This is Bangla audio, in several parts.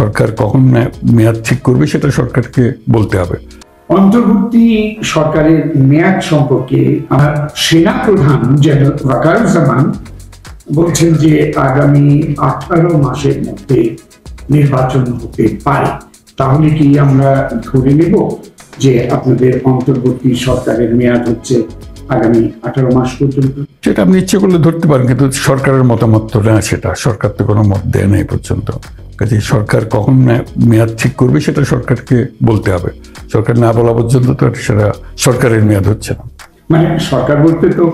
সরকার কখন মেয়াদ ঠিক করবে সেটা সরকারকে বলতে হবে। অন্তর্বর্তী সরকারের মেয়াদ সম্পর্কে আমার সেনা প্রধান জেনারেল ওয়াকারুজ্জামান বলছেন যে আগামী 18 মাসের মধ্যে নির্বাচন হতে পারে। তাহলে কি আমরা ধরে নেব যে আপনাদের অন্তর্বর্তী সরকারের মেয়াদ হচ্ছে আগামী 18 মাস পর্যন্ত? সেটা আপনি ইচ্ছে করলে ধরতে পারেন, কিন্তু সরকারের মতামত তো না, সেটা সরকার তো কোনো মত দেয় না এই পর্যন্ত। কাজে সরকার কখন মেয়াদ ঠিক করবে সেটা সরকারকে বলতে হবে। সরকার না বলা পর্যন্ত তো সেটা সরকারের মেয়াদ হচ্ছে না। মানে সরকার বলতে তো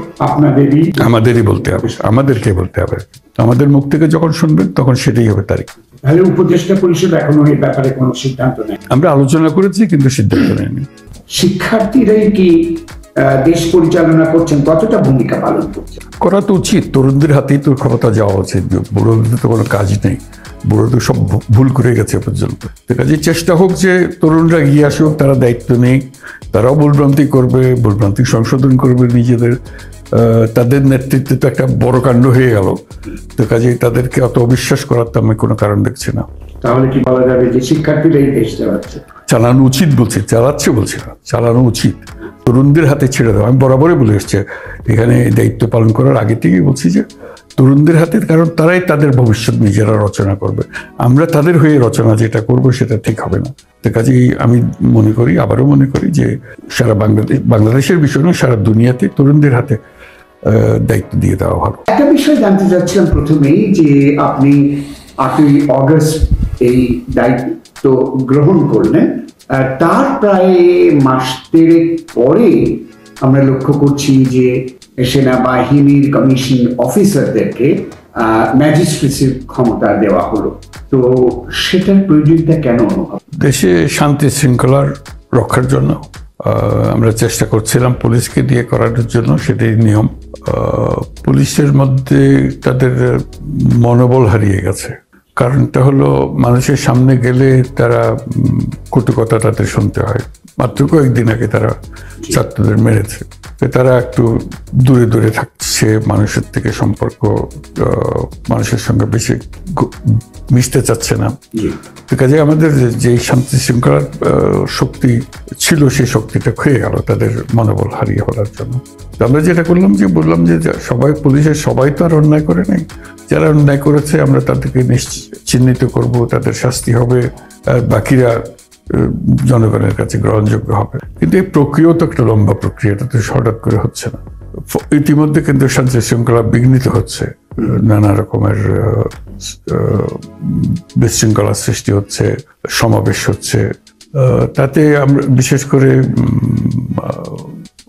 আমাদেরই বলতে হবে, আমাদেরকে বলতে হবে। আমাদের মুখ থেকে যখন শুনবেন তখন সেটাই হবে তারিখ। তাহলে উপদেষ্টা পরিষদ এখনো এই ব্যাপারে কোনো সিদ্ধান্ত নেই? আমরা আলোচনা করেছি কিন্তু সিদ্ধান্ত নেয়নি। শিক্ষার্থীরাই কি দেশ পরিচালনা করছেন, কতটা ভূমিকা পালন করছেন? করা তো উচিত, তরুণদের হাতেই তো ক্ষমতা যাওয়া উচিত। বুড়োদের তো কোনো কাজ নেই, বুড়ো তো সব ভুল করে গেছে পর্যন্ত। কাজে চেষ্টা হোক যে তরুণরা এগিয়ে আসুক, তারা দায়িত্ব নেই, তারাও ভুলভ্রান্তি করবে, ভুলভ্রান্তি সংশোধন করবে নিজেদের। তাদের নেতৃত্বে তো একটা বড় কাণ্ড হয়ে গেল, তো কাজে তাদেরকে অত অবিশ্বাস করার তো আমি কোনো কারণ দেখছি না। তাহলে কি বলা যাবে যে শিক্ষার্থীরাই দেশ চালাচ্ছে? চালানো উচিত বলছি, চালাচ্ছে বলছি না, চালানো উচিত। তরুণদের হাতে ছেড়ে দেওয়া, আমি বরাবরই বলে এসছি এখানে দায়িত্ব পালন করার আগে থেকেই বলছি যে তরুণদের হাতে, কারণ তারাই তাদের ভবিষ্যৎ নিজেরা রচনা করবে। আমরা তাদের হয়ে রচনা যেটা করব সেটা ঠিক হবে না। তো কাজেই আমি মনে করি, আবারও মনে করি যে সারা বাংলাদেশের বিষয় নয়, সারা দুনিয়াতে তরুণদের হাতে দায়িত্ব দিয়ে দেওয়া ভালো। একটা বিষয় জানতে চাচ্ছিলাম প্রথমেই, যে আপনি 8ই অগস্ট এই দায়িত্ব গ্রহণ করলেন, তার প্রায় মাস দেড়েক পরে আমরা লক্ষ্য করছি যে সেনাবাহিনীর কমিশন অফিসারদেরকে ম্যাজিস্ট্রেসির ক্ষমতা দেওয়া হলো। তো সেটার প্রয়োজনীয়তা কেন অনুভব? দেশে শান্তি শৃঙ্খলার রক্ষার জন্য আমরা চেষ্টা করছিলাম পুলিশকে দিয়ে করানোর জন্য, সেটাই নিয়ম। পুলিশের মধ্যে তাদের মনোবল হারিয়ে গেছে। কারণটা হলো মানুষের সামনে গেলে তারা কটু কথা তাদের শুনতে হয়। মাত্র কয়েকদিন আগে তারা ছাত্রদের মেরেছে, তারা একটু দূরে দূরে থাকছে মানুষের থেকে, সম্পর্ক মানুষের সঙ্গে বেশি মিশতে চাচ্ছে না। কাজে আমাদের যে শান্তি শৃঙ্খলার শক্তি ছিল সেই শক্তিটা ক্ষয়ে গেল তাদের মনোবল হারিয়ে ফেলার জন্য। তো আমরা যেটা করলাম যে বললাম যে সবাই, পুলিশের সবাই তো আর অন্যায় করে নাই, যারা অন্যায় করেছে আমরা তাদেরকে চিহ্নিত করব, তাদের শাস্তি হবে, আর বাকিরা জনগণের কাছে গ্রহণযোগ্য হবে। কিন্তু এই প্রক্রিয়াও তো একটা লম্বা প্রক্রিয়া, এটা তো হঠাৎ করে হচ্ছে না। ইতিমধ্যে কিন্তু শান্তি শৃঙ্খলা বিঘ্নিত হচ্ছে, নানা রকমের বিশৃঙ্খলা সৃষ্টি হচ্ছে, সমাবেশ হচ্ছে। তাতে আমরা বিশেষ করে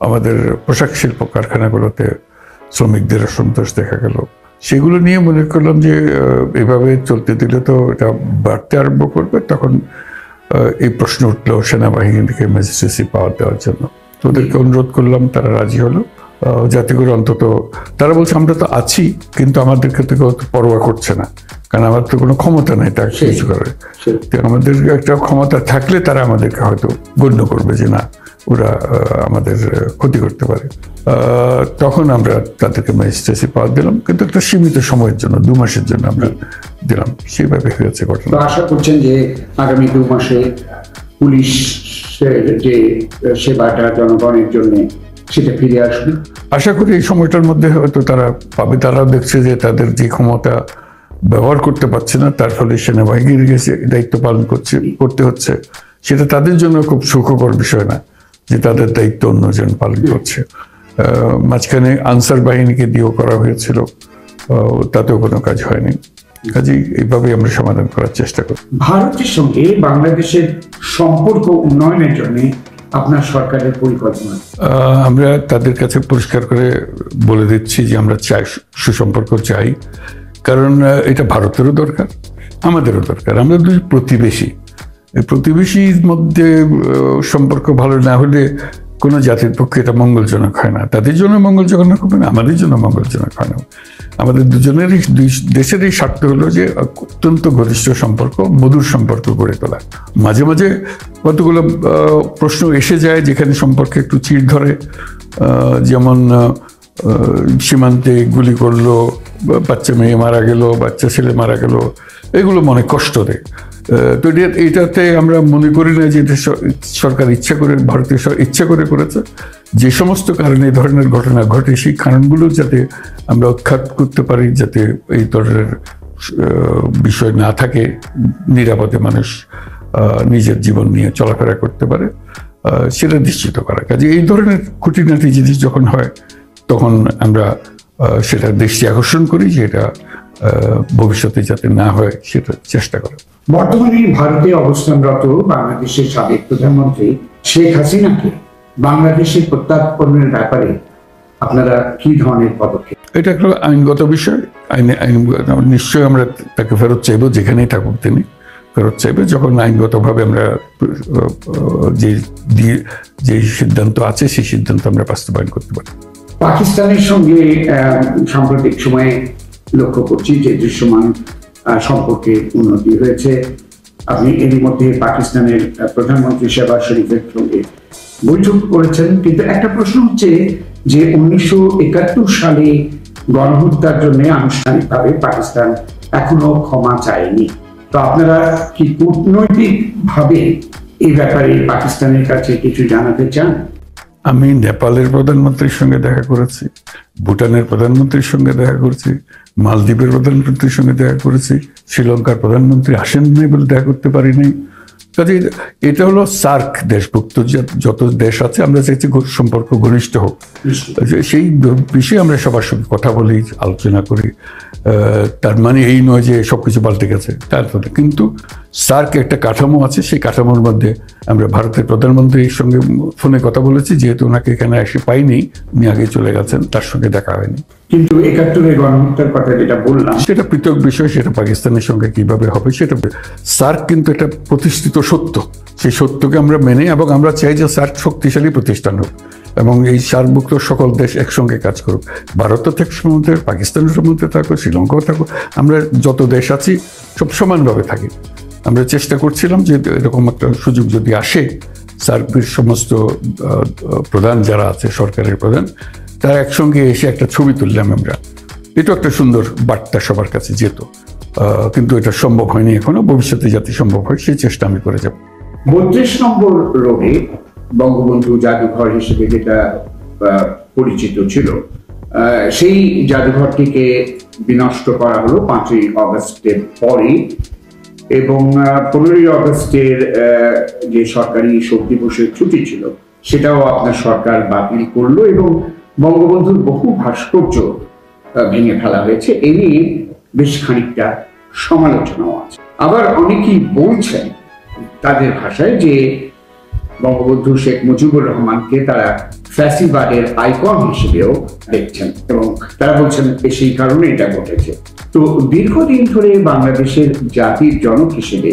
আমাদের পোশাক শিল্প কারখানাগুলোতে শ্রমিকদের অসন্তোষ দেখা গেল। সেগুলো নিয়ে মনে করলাম যে এভাবে চলতে দিলে তো এটা বাড়তে আরম্ভ করবে। তখন এই প্রশ্ন উঠলো সেনাবাহিনীকে ম্যাজিস্ট্রেসি পাওয়ার দেওয়ার জন্য। তো ওদেরকে অনুরোধ করলাম, তারা রাজি হলো, যাতে করে অন্তত তারা বলছে আমরা তো আছি, কিন্তু আমাদেরকে তো কেউ পরোয়া করছে না, কারণ আমাদের তো কোনো ক্ষমতা নেই তাকে কিছু করে। আমাদের একটা ক্ষমতা থাকলে তারা আমাদেরকে হয়তো গণ্য করবে যে না, ওরা আমাদের ক্ষতি করতে পারে। তখন আমরা তাদেরকে ম্যাজিস্ট্রেসি পাওয়ার দিলাম, কিন্তু একটা সীমিত সময়ের জন্য, 2 মাসের জন্য আমরা দিলাম। সেইভাবে হয়েছে ঘটনা। আশা করছেন যে আগামী 2 মাসে পুলিশের যে সেবাটা জনগণের জন্য সেটা ফিরে আসবে? আশা করি এই সময়টার মধ্যে হয়তো তারা পাবে। তারাও দেখছে যে তাদের যে ক্ষমতা ব্যবহার করতে পারছে না, তার ফলে সেনাবাহিনীর কাছে দায়িত্ব পালন করতে হচ্ছে। সেটা তাদের জন্য খুব সুখকর বিষয় না যে তাদের দায়িত্ব অন্যজন পালন করছে। মাঝখানে আনসার বাহিনীকে দিয়েও করা হয়েছিল, তাতেও কোনো কাজ হয়নি। কাজেই এইভাবেই আমরা সমাধান করার চেষ্টা করি। ভারতের সঙ্গে বাংলাদেশের সম্পর্ক উন্নয়নের জন্য আপনার সরকারের পরিকল্পনা? আমরা তাদের কাছে পরিষ্কার করে বলে দিচ্ছি যে আমরা চাই, সুসম্পর্ক চাই, কারণ এটা ভারতেরও দরকার, আমাদেরও দরকার। আমরা দুই প্রতিবেশী, এই প্রতিবেশীর মধ্যে সম্পর্ক ভালো না হলে কোনো জাতির পক্ষে এটা মঙ্গলজনক হয় না। তাদের জন্য মঙ্গলজনক হবে না, আমাদের জন্য মঙ্গলজনক হয় না। আমাদের দুজনেরই, দুই দেশেরই স্বার্থ হলো যে অত্যন্ত ঘনিষ্ঠ সম্পর্ক, মধুর সম্পর্ক গড়ে তোলা। মাঝে মাঝে কতগুলো প্রশ্ন এসে যায় যেখানে সম্পর্কে একটু চিড় ধরে, যেমন সীমান্তে গুলি করলো, বাচ্চা মেয়ে মারা গেল, বাচ্চা ছেলে মারা গেল, এগুলো মনে কষ্ট দেয়। তো এটাতে আমরা মনে করি না যে এটা সরকার ইচ্ছা করে, ভারতীয় ইচ্ছা করে করেছে। যে সমস্ত কারণে এই ধরনের ঘটনা ঘটে সেই কারণগুলো যাতে আমরা উৎখাত করতে পারি, যাতে এই ধরনের বিষয় না থাকে, নিরাপদে মানুষ নিজের জীবন নিয়ে চলাফেরা করতে পারে, সেটা নিশ্চিত করা। কাজে এই ধরনের খুঁটিনাটি জিনিস যখন হয় তখন আমরা সেটা দৃষ্টি আকর্ষণ করি যে এটা ভবিষ্যতে যাতে না হয় সেটা চেষ্টা করা। বর্তমানে ভারতে অবস্থানরত বাংলাদেশের সাবেক প্রধানমন্ত্রী শেখ হাসিনাকে বাংলাদেশের প্রত্যার্পণের ব্যাপারে আপনারা কি ধরনের পদক্ষেপ? এটা একটা আইনগত বিষয়। নিশ্চয়ই আমরা তাকে ফেরত চাইবো, যেখানেই থাকুক তিনি ফেরত চাইবে। যখন আইনগতভাবে আমরা যে সিদ্ধান্ত আছে সেই সিদ্ধান্ত আমরা বাস্তবায়ন করতে পারি। পাকিস্তানের সঙ্গে সাম্প্রতিক সময়ে লক্ষ্য করছি যে দৃশ্যমান সম্পর্কে উন্নতি হয়েছে। আপনি এরই মধ্যে পাকিস্তানের প্রধানমন্ত্রী শেহবাজ শরীফের সঙ্গে বৈঠক করেছেন, কিন্তু একটা প্রশ্ন হচ্ছে যে 1971 সালে গণহত্যার জন্য আনুষ্ঠানিকভাবে পাকিস্তান এখনো ক্ষমা চায়নি। তো আপনারা কি কূটনৈতিক ভাবে এই ব্যাপারে পাকিস্তানের কাছে কিছু জানাতে চান? আমি নেপালের প্রধানমন্ত্রীর সঙ্গে দেখা করেছি, ভুটানের প্রধানমন্ত্রীর সঙ্গে দেখা করেছি, মালদ্বীপের প্রধানমন্ত্রীর সঙ্গে দেখা করেছি, শ্রীলঙ্কার প্রধানমন্ত্রী আসেন নাই বলে দেখা করতে পারি নাই। কাজে এটা হলো সার্ক দেশভুক্ত যত দেশ আছে, আমরা চাইছি সম্পর্ক ঘনিষ্ঠ হোক। সেই বিষয়ে আমরা সবার সঙ্গে কথা বলি, আলোচনা করি। তার মানে এই নয় যে সবকিছু পাল্টে গেছে, তার কিন্তু সার্ক একটা কাঠামো আছে, সেই কাঠামোর মধ্যে আমরা ভারতের প্রধানমন্ত্রীর সঙ্গে ফোনে কথা বলেছি, যেহেতু ওনাকে এখানে এসে পাইনি, উনি আগে চলে গেছেন, তার সঙ্গে দেখা হয়নি। কিন্তু 71 গণহত্যার কথা যেটা বললাম সেটা পৃথক বিষয়, সেটা পাকিস্তানের সঙ্গে কিভাবে হবে সেটা। সার্ক কিন্তু একটা প্রতিষ্ঠিত সত্য, সেই সত্যকে আমরা মেনে, এবং আমরা চাই যে সার্ক শক্তিশালী প্রতিষ্ঠান হোক এবং এই সার্কভুক্ত সকল দেশ একসঙ্গে কাজ করুক। ভারতও থেকে মধ্যে, পাকিস্তানের মধ্যে থাকুক, শ্রীলঙ্কাও থাকুক, আমরা যত দেশ আছি সব সমানভাবে থাকি। আমরা চেষ্টা করছিলাম যে এরকম একটা সুযোগ যদি আসে, সার্কের সমস্ত প্রধান যারা আছে, সরকারের প্রধান, তারা একসঙ্গে এসে একটা ছবি তুললাম আমরা। এটা একটা সুন্দর বার্তা সবার কাছে যেত, কিন্তু এটা সম্ভব হয়নি এখনো। ভবিষ্যতে যাতে সম্ভব হয় সেই চেষ্টা আমি করে যাব। 32 নম্বর রোডে বঙ্গবন্ধু জাদুঘর হিসেবে যেটা পরিচিত ছিল, সেই জাদুঘরটিকে বিনষ্ট করা হলো 5ই অগস্টের পরে, এবং 15ই অগস্টের যে সরকারি শোক দিবসের ছুটি ছিল সেটাও আপনার সরকার বাতিল করলো, এবং বঙ্গবন্ধুর বহু ভাস্কর্য ভেঙে ফেলা হয়েছে। এ নিয়ে বেশ খানিকটা সমালোচনাও আছে। আবার অনেকেই বলছেন তাদের ভাষায় যে বঙ্গবন্ধু শেখ মুজিবুর রহমানকে তারা ফ্যাসিবাদের আইকন হিসেবেও দেখছেন, এবং তারা বলছেন সেই কারণে এটা ঘটেছে। তো দীর্ঘদিন ধরে বাংলাদেশের জাতির জনক হিসেবে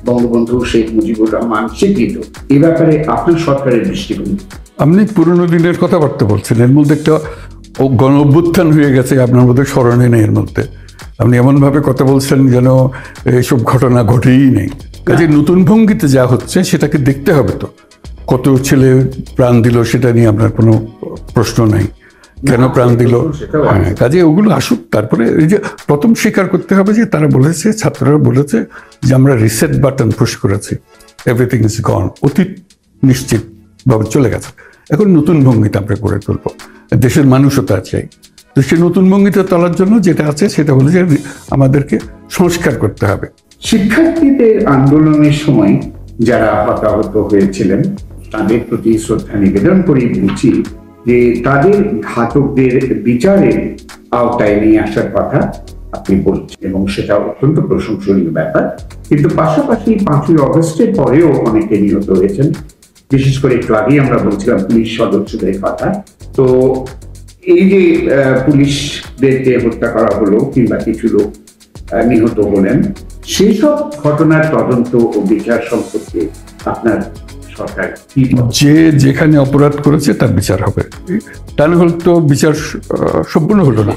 বঙ্গবন্ধু শেখ মুজিবুর রহমান স্বীকৃত, এ ব্যাপারে আপনার সরকারের দৃষ্টিভঙ্গি? আপনি পুরনো দিনের কথাবার্তা বলছেন, এর মধ্যে একটা গণ অভ্যুত্থান হয়ে গেছে, আপনার মধ্যে স্মরণে নেই। এর মধ্যে আপনি এমনভাবে কথা বলছেন যেন এইসব ঘটনা ঘটেই নেই। কাজে নতুন ভঙ্গিতে যা হচ্ছে সেটাকে দেখতে হবে। তো কত ছেলে প্রাণ দিল সেটা নিয়ে আপনার কোনো প্রশ্ন নাই, কেন প্রাণ দিল। হ্যাঁ, কাজে ওগুলো আসুক। তারপরে এই যে প্রথম স্বীকার করতে হবে যে তারা বলেছে, ছাত্ররা বলেছে যে আমরা রিসেট বাটন পুশ করেছি, এভরিথিং ইজ গন, অতীত নিশ্চিতভাবে চলে গেছে। এখন নতুন ভঙ্গিতে আমরা গড়ে তুলব, দেশের মানুষও তা চাই। তো সে নতুন ভঙ্গিতে তোলার জন্য যেটা আছে সেটা হলো যে আমাদেরকে সংস্কার করতে হবে। শিক্ষার্থীদের আন্দোলনের সময় যারা হতাহত হয়েছিলেন তাদের প্রতি শ্রদ্ধা নিবেদন করে বলছি যে তাদের ঘাতকদের বিচারের আওতায় নিয়ে আসার কথা আপনি বলছেন, এবং সেটা অত্যন্ত প্রশংসনীয় ব্যাপার। কিন্তু পাশাপাশি 5ই অগস্টের পরেও অনেকে নিহত হয়েছেন, বিশেষ করে একটু আগেই আমরা বলছিলাম পুলিশ সদস্যদের কথা। তো এই যে পুলিশদেরকে হত্যা করা হলো কিংবা কিছু লোক নিহত হলেন, সেই সব ঘটনার তদন্ত ও বিচার সম্পর্কে আপনার সরকার কি? যে যেখানে অপরাধ করেছে তার বিচার হবে, তা না হলে তো বিচার সম্পূর্ণ হলো না।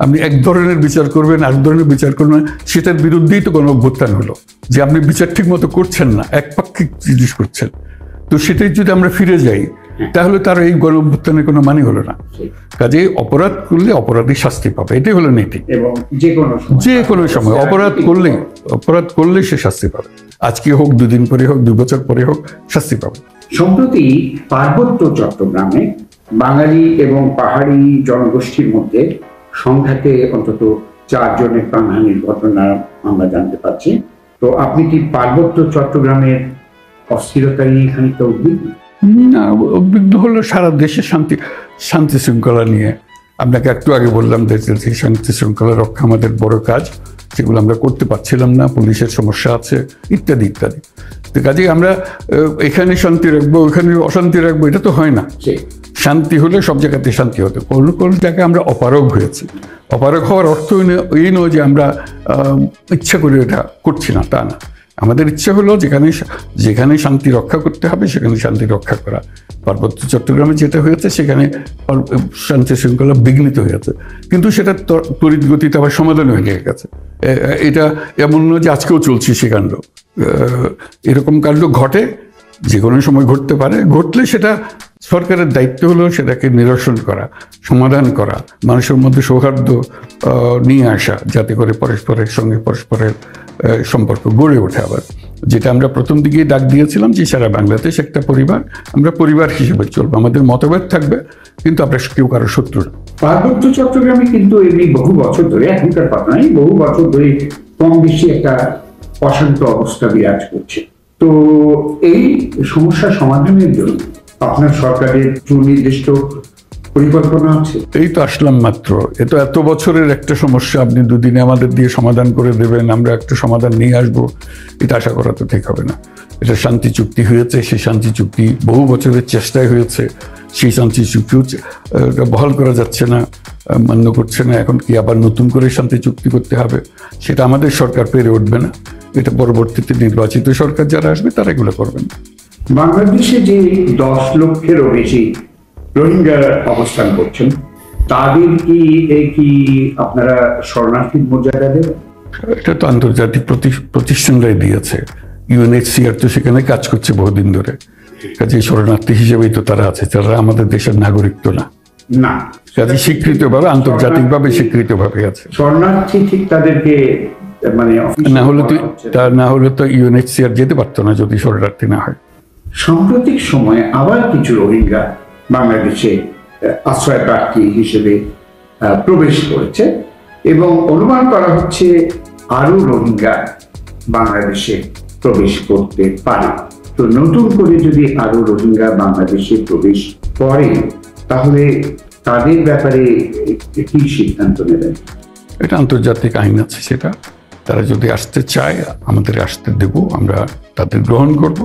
আপনি এক ধরনের বিচার করবেন, আরেক ধরনের বিচার করবেন, সেটার বিরুদ্ধেই তো গণ অভ্যুত্থান হলো, যে আপনি বিচার ঠিক মতো করছেন না, একপাক্ষিক জিনিস করছেন। তো সেটাই যদি আমরা ফিরে যাই, তাহলে তার এই গণ অভ্যুত্থানের কোনো মানে হলো না। কাজে অপরাধ করলে অপরাধী শাস্তি পাবে, এটাই হলো নীতি। এবং যে কোনো সময় অপরাধ করলে সে শাস্তি পাবে, আজকে হোক, 2 দিন পরে হোক, 2 বছর পরে হোক, শাস্তি পাবে। সম্প্রতি পার্বত্য চট্টগ্রামে বাঙালি এবং পাহাড়ি জনগোষ্ঠীর মধ্যে সংঘাতে অন্তত 4 জনের প্রাণহানির ঘটনা আমরা জানতে পারছি। তো আপনি কি পার্বত্য চট্টগ্রামের অস্থিরতা নিয়ে খানিকটা উদ্বিগ্ন? না, উদ্বিগ্ন হলো সারা দেশে শান্তি শৃঙ্খলা নিয়ে। আপনাকে একটু আগে বললাম যে শান্তি শৃঙ্খলা রক্ষা আমাদের বড় কাজ, সেগুলো আমরা করতে পারছিলাম না, পুলিশের সমস্যা আছে, ইত্যাদি ইত্যাদি। তো কাজেই আমরা এখানে শান্তি রাখবো, ওখানে অশান্তি রাখবো, এটা তো হয় না। শান্তি হলে সব জায়গাতে শান্তি হতো। কোনো কোনো জায়গায় আমরা অপারগ হয়েছি। অপারগ হওয়ার অর্থ এই নয় যে আমরা ইচ্ছা করে এটা করছি না, তা না। আমাদের ইচ্ছা হলো যেখানে শান্তি রক্ষা করতে হবে সেখানে শান্তি রক্ষা করা। পার্বত্য চট্টগ্রামে যেটা হয়েছে সেখানে শান্তি শৃঙ্খলা বিঘ্নিত হয়েছে, কিন্তু সেটা তড়িৎ গতিতে আবার সমাধান হয়ে গেছে। এটা এমন নয় যে আজকেও চলছে সে কাণ্ড। এরকম কাণ্ড ঘটে, যে কোনো সময় ঘটতে পারে। ঘটলে সেটা সরকারের দায়িত্ব হলো সেটাকে নিরসন করা, সমাধান করা, মানুষের মধ্যে সৌহার্দ্য নিয়ে আসা, যাতে করে পরস্পরের সঙ্গে পরস্পরের সম্পর্ক গড়ে ওঠে। আবার যেটা আমরা প্রথম দিকে ডাক দিয়েছিলাম যে সারা বাংলাদেশ একটা পরিবার, আমরা পরিবার হিসেবে চলবো, আমাদের মতভেদ থাকবে কিন্তু আমরা কেউ কারো শত্রু না। পার্বত্য চট্টগ্রামে কিন্তু এমনি বহু বছর ধরে, এখনকার কথা নয়, বহু বছর ধরে কম বেশি একটা অশান্ত অবস্থা বিরাজ করছে। তো এই সমস্যা সমাধানের জন্য আপনার সরকারের সুনির্দিষ্ট পরিকল্পনা আছে? এই তো আসলাম মাত্র। এত বছরের একটা সমস্যা আপনি 2 দিনে আমাদের দিয়ে সমাধান করে দেবেন, আমরা একটা সমাধান নিয়ে আসবো, এটা আশা করা তো ঠিক হবে না। এটা শান্তি চুক্তি হয়েছে, সেই শান্তি চুক্তি বহু বছরের চেষ্টায় হয়েছে, সেই শান্তি চুক্তিও বহাল করা যাচ্ছে না, মান্য করছে না। এখন কি আবার নতুন করে শান্তি চুক্তি করতে হবে? সেটা আমাদের সরকার পেরে উঠবে না, এটা পরবর্তীতে নির্বাচিত সরকার যারা আসবে তারা এগুলো করবেন। বাংলাদেশে যে 10 লক্ষেরও বেশি রোহিঙ্গা অবস্থান করছেন, তাদের কি আপনারা শরণার্থীর মর্যাদা দেবেন? এটা তো আন্তর্জাতিক প্রতিষ্ঠানরাই দিয়েছে। UNHCR তো সেখানে কাজ করছে বহুদিন ধরে, কাজে শরণার্থী হিসেবেই তো তারা আছে, তারা আমাদের দেশের নাগরিক তো না। কাজে স্বীকৃতভাবে, আন্তর্জাতিকভাবে স্বীকৃতভাবে আছে। শরণার্থী ঠিক তাদেরকে না হলে তো UNHCR যেতে পারতো না যদি শরণার্থী না হয়। সাম্প্রতিক সময়ে আবার কিছু রোহিঙ্গা বাংলাদেশে আশ্রয় প্রার্থী হিসেবে প্রবেশ করেছে এবং অনুমান করা হচ্ছে আরো রোহিঙ্গা বাংলাদেশে প্রবেশ করতে পারে। তো নতুন করে যদি আরো রোহিঙ্গা বাংলাদেশে প্রবেশ করে তাহলে তাদের ব্যাপারে কি সিদ্ধান্ত নেবেন? এটা আন্তর্জাতিক আইন আছে, সেটা তারা যদি আসতে চায় আমাদের আসতে দেব, আমরা তাদের গ্রহণ করব।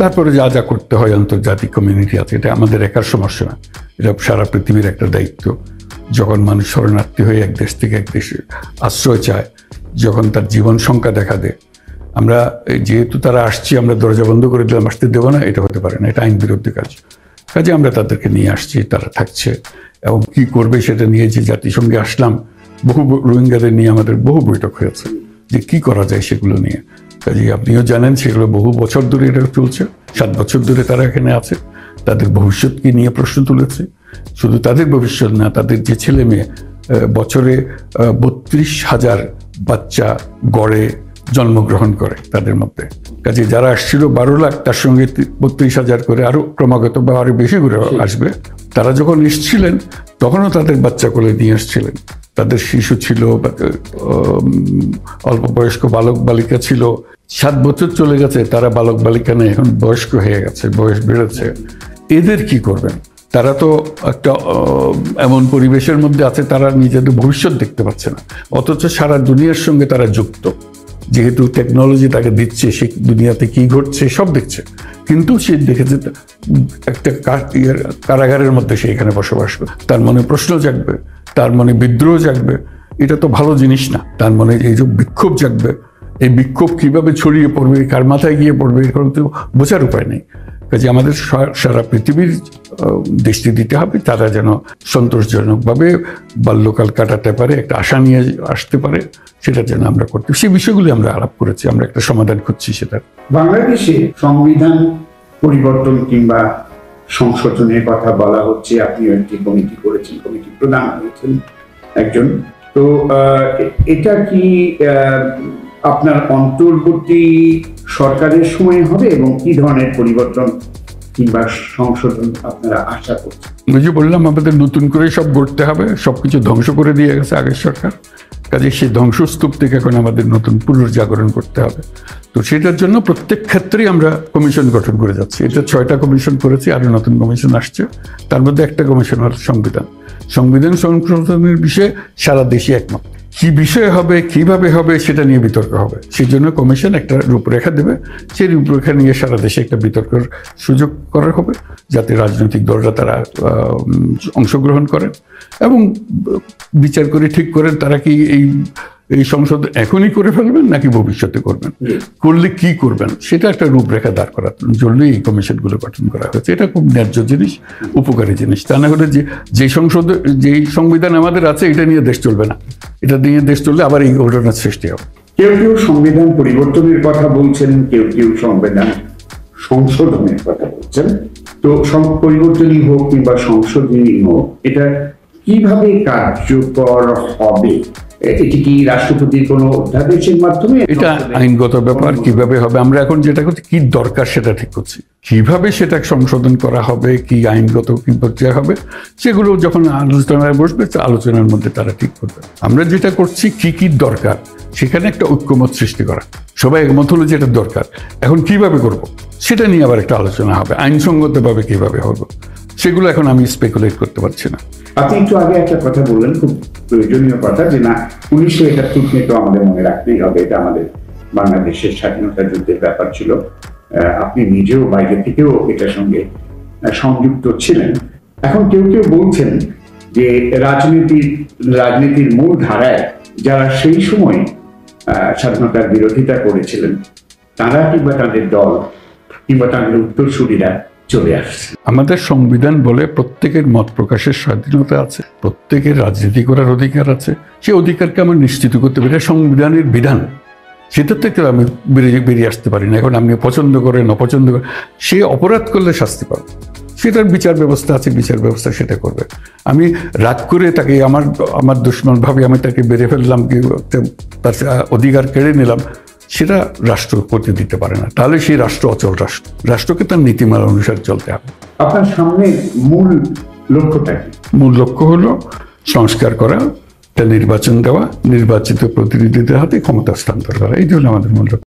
তারপরে যা যা করতে হয় আন্তর্জাতিক কমিউনিটি আছে, এটা আমাদের একার সমস্যা না, এটা সারা পৃথিবীর একটা দায়িত্ব। যখন মানুষ শরণার্থী হয়ে এক দেশ থেকে এক দেশে আশ্রয় চায়, যখন তার জীবন সংখ্যা দেখা দেয়, আমরা যেহেতু তারা আসছি আমরা দরজা বন্ধ করে দিলাম, আসতে দেবো না, এটা হতে পারে না, এটা আইন বিরুদ্ধে কাজে আমরা তাদেরকে নিয়ে আসছি, তারা থাকছে এবং কি করবে সেটা নিয়ে যে জাতিসংঘে আসলাম, বহু রোহিঙ্গাদের নিয়ে আমাদের বহু বৈঠক হয়েছে যে কি করা যায় সেগুলো নিয়ে। কাজে আপনিও জানেন সেগুলো বহু বছর ধরে এটা চলছে, 7 বছর ধরে তারা এখানে আছে, তাদের ভবিষ্যৎকে নিয়ে প্রশ্ন তুলেছে। শুধু তাদের ভবিষ্যৎ না, তাদের যে ছেলে মেয়ে, বছরে 32,000 বাচ্চা গড়ে জন্মগ্রহণ করে তাদের মধ্যে। কাজে যারা আসছিল 12 লাখ, তার সঙ্গে 32,000 করে আরো ক্রমাগত বা আরো বেশি করে আসবে। তারা যখন এসছিলেন তখনও তাদের বাচ্চা কোলে নিয়ে আসছিলেন, তাদের শিশু ছিল, অল্প বয়স্ক বালক বালিকা ছিল। 7 বছর চলে গেছে, তারা বালক বালিকা নেই, এখন বয়স্ক হয়ে গেছে, বয়স বেড়েছে। এদের কি করবেন? তারা তো একটা এমন পরিবেশের মধ্যে আছে, তারা নিজেদের ভবিষ্যৎ দেখতে পাচ্ছে না, অথচ সারা দুনিয়ার সঙ্গে তারা যুক্ত। যেহেতু টেকনোলজি তাকে দিচ্ছে, সে দুনিয়াতে কি ঘটছে সব দেখছে, কিন্তু সে দেখেছে একটা কারাগারের মধ্যে সে এখানে বসবাস করে। তার মনে প্রশ্ন জাগবে, তার মনে বিদ্রোহ জাগবে, এটা তো ভালো জিনিস না। তার মনে এই যে বিক্ষোভ জাগবে, এই বিক্ষোভ কিভাবে ছড়িয়ে পড়বে, কার মাথায় গিয়ে পড়বে, এরকম তো বোঝার উপায় নেই। কাজে আমাদের সারা পৃথিবীর দৃষ্টি দিতে হবে, তারা যেন সন্তোষজনকভাবে বাল্যকাল কাটাতে পারে, একটা আশা নিয়ে আসতে পারে, সেটা যেন আমরা করতে, সেই বিষয়গুলি আমরা আলাপ করেছি, আমরা একটা সমাধান করছি সেটা। বাংলাদেশে সংবিধান পরিবর্তন কিংবা সংশোধনের কথা বলা হচ্ছে, আপনি একটি কমিটি করেছেন, কমিটি প্রধান হয়েছেন একজন। তো এটা কি আপনার অন্তর্বর্তী সরকারের সময় হবে, এবং কি ধরনের পরিবর্তন কিংবা সংশোধন আপনারা আশা করছেন? ওই যে বললাম, আমাদের নতুন করে সব গড়তে হবে, সবকিছু ধ্বংস করে দিয়ে গেছে আগের সরকার, কাজে সেই ধ্বংসস্তূপ থেকে এখন আমাদের নতুন পুনর্জাগরণ করতে হবে। তো সেটার জন্য প্রত্যেক ক্ষেত্রেই আমরা কমিশন গঠন করে যাচ্ছি। এটা 6টা কমিশন করেছি, আরো নতুন কমিশন আসছে। তার মধ্যে একটা কমিশন হল সংবিধান সংশোধনের বিষয়ে সারা দেশে একমত। কি বিষয় হবে, কিভাবে হবে, সেটা নিয়ে বিতর্ক হবে। সেই জন্য কমিশন একটা রূপরেখা দেবে, সেই রূপরেখা নিয়ে সারা দেশে একটা বিতর্কের সুযোগ করা হবে, যাতে রাজনৈতিক দলরা তারা অংশগ্রহণ করেন এবং বিচার করে ঠিক করেন তারা কি এই সংসদ এখনই করে ফেলবেন নাকি ভবিষ্যতে করবেন, করলে কি করবেন, সেটা একটা রূপরেখা দাঁড় করার জন্য এই কমিশনগুলো গঠন করা হয়েছে। এটা খুব ন্যায্য জিনিস, উপকারী জিনিস। তা না হলে যেই সংবিধান আমাদের আছে এটা নিয়ে দেশ চলবে না, এটা নিয়ে দেশ চললে আবার এই ঘটনার সৃষ্টি হবে। কেউ কেউ সংবিধান পরিবর্তনের কথা বলছেন, কেউ কেউ সংবিধান সংশোধনের কথা বলছেন। তো পরিবর্তনই হোক কিংবা সংশোধনী হোক, এটা কিভাবে কার্যকর হবে? এটি কি রাষ্ট্রপতির কোনো অধ্যাদেশের মাধ্যমে? এটা আইনগত ব্যাপার, কিভাবে হবে। আমরা এখন যেটা করছি, কি দরকার সেটা ঠিক করছি। কিভাবে সেটা সংশোধন করা হবে, কি আইনগত কি পর্যায়ে হবে, সেগুলো যখন আলোচনায় বসবে, আলোচনার মধ্যে তারা ঠিক করবে। আমরা যেটা করছি, কি দরকার, সেখানে একটা ঐক্যমত সৃষ্টি করা। সবাই একমত হলো যেটা দরকার, এখন কিভাবে করব সেটা নিয়ে আবার একটা আলোচনা হবে। আইনসঙ্গতভাবে কিভাবে হবে, সেগুলো এখন আমি স্পেকুলেট করতে পারছি না। আপনি একটু আগে একটা কথা বললেন, খুব প্রয়োজনীয় কথা, যে না 1971 নিয়ে তো আমাদের মনে রাখতেই হবে, এটা আমাদের বাংলাদেশের স্বাধীনতা যুদ্ধের ব্যাপার ছিল। আপনি নিজেও বাইরে থেকেও এটার সঙ্গে সংযুক্ত ছিলেন। এখন কেউ কেউ বলছেন যে রাজনীতির মূল ধারায় যারা সেই সময় স্বাধীনতার বিরোধিতা করেছিলেন, তারা কিংবা তাদের দল কিংবা তাদের উত্তরসূরিরা চলে আসছে। আমাদের সংবিধান বলে প্রত্যেকের মত প্রকাশের স্বাধীনতা আছে, প্রত্যেকের রাজনীতি করার অধিকার আছে। সেই অধিকারকে আমরা নিশ্চিত করতে পারি, সংবিধানের বিধান, সেটা থেকে আমি বেরিয়ে আসতে পারি না। এখন আপনি পছন্দ করেন অপছন্দ করেন, সে অপরাধ করলে শাস্তি পাবে, সেটার বিচার ব্যবস্থা আছে, বিচার ব্যবস্থা সেটা করবে। আমি রাগ করে তাকে আমার দুশ্মন ভাবে আমি তাকে বেড়ে ফেললাম, কি তার অধিকার কেড়ে নিলাম, সেটা রাষ্ট্র করতে দিতে পারে না। তাহলে সেই রাষ্ট্র অচল রাষ্ট্র। রাষ্ট্রকে তার নীতিমালা অনুসারে চলতে হবে। আপনার সামনে মূল লক্ষ্যটা কি? মূল লক্ষ্য হলো সংস্কার করা, নির্বাচন দেওয়া, নির্বাচিত প্রতিনিধিদের হাতে ক্ষমতা হস্তান্তর করা। এই জন্য আমাদের মূল লক্ষ্য।